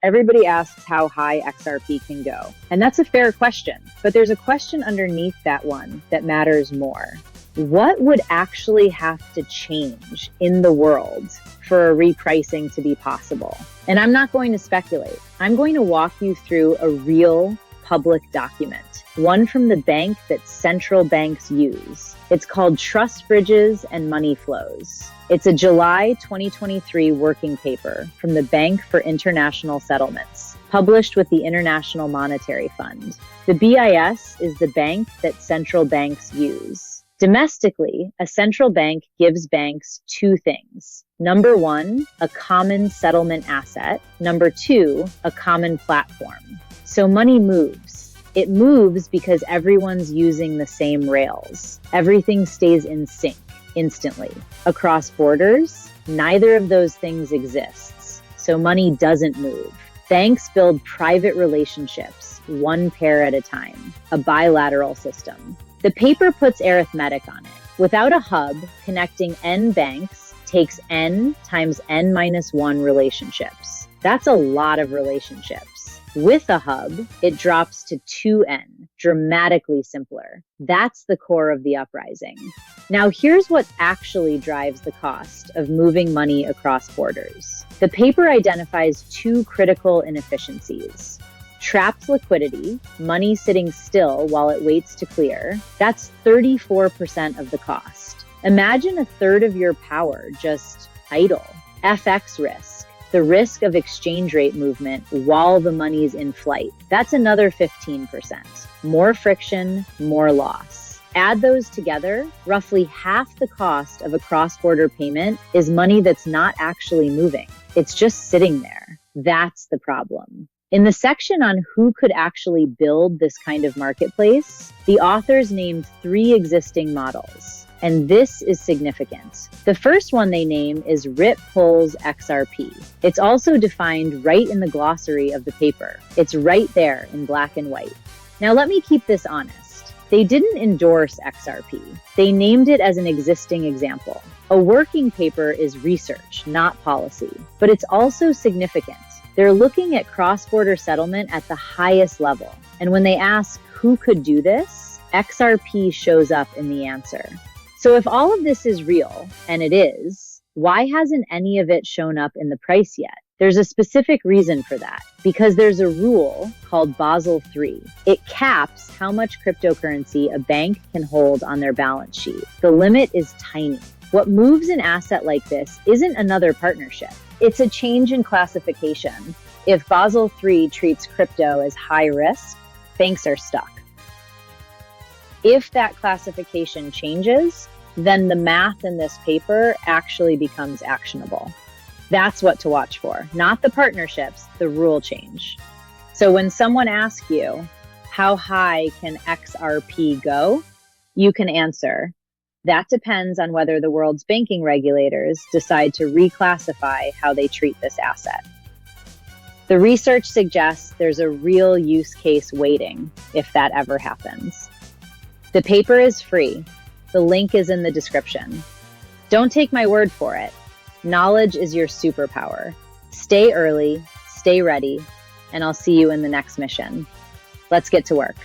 Everybody asks how high XRP can go. And that's a fair question, but there's a question underneath that one that matters more. What would actually have to change in the world for a repricing to be possible? And I'm not going to speculate. I'm going to walk you through a real public document, one from the bank that central banks use. It's called Trust Bridges and Money Flows. It's a July 2023 working paper from the Bank for International Settlements, published with the International Monetary Fund. The BIS is the bank that central banks use. Domestically, a central bank gives banks two things. Number one, a common settlement asset. Number two, a common platform. So money moves. It moves because everyone's using the same rails. Everything stays in sync instantly. Across borders, neither of those things exists. So money doesn't move. Banks build private relationships, one pair at a time, a bilateral system. The paper puts arithmetic on it. Without a hub, connecting n banks takes n times n minus 1 relationships. That's a lot of relationships. With a hub, it drops to 2n, dramatically simpler. That's the core of the uprising. Now here's what actually drives the cost of moving money across borders. The paper identifies two critical inefficiencies. Trapped liquidity, money sitting still while it waits to clear, that's 34% of the cost. Imagine a third of your power just idle. FX risk, the risk of exchange rate movement while the money's in flight, that's another 15%. More friction, more loss. Add those together, roughly half the cost of a cross-border payment is money that's not actually moving. It's just sitting there. That's the problem. In the section on who could actually build this kind of marketplace, the authors named 3 existing models, and this is significant. The first one they name is RIP Pulls XRP. It's also defined right in the glossary of the paper. It's right there in black and white. Now let me keep this honest. They didn't endorse XRP. They named it as an existing example. A working paper is research, not policy, but it's also significant. They're looking at cross-border settlement at the highest level. And when they ask who could do this, XRP shows up in the answer. So if all of this is real, and it is, why hasn't any of it shown up in the price yet? There's a specific reason for that, because there's a rule called Basel III. It caps how much cryptocurrency a bank can hold on their balance sheet. The limit is tiny. What moves an asset like this isn't another partnership. It's a change in classification. If Basel III treats crypto as high risk, banks are stuck. If that classification changes, then the math in this paper actually becomes actionable. That's what to watch for, not the partnerships, the rule change. So when someone asks you, how high can XRP go? You can answer, that depends on whether the world's banking regulators decide to reclassify how they treat this asset. The research suggests there's a real use case waiting if that ever happens. The paper is free. The link is in the description. Don't take my word for it. Knowledge is your superpower. Stay early, stay ready, and I'll see you in the next mission. Let's get to work.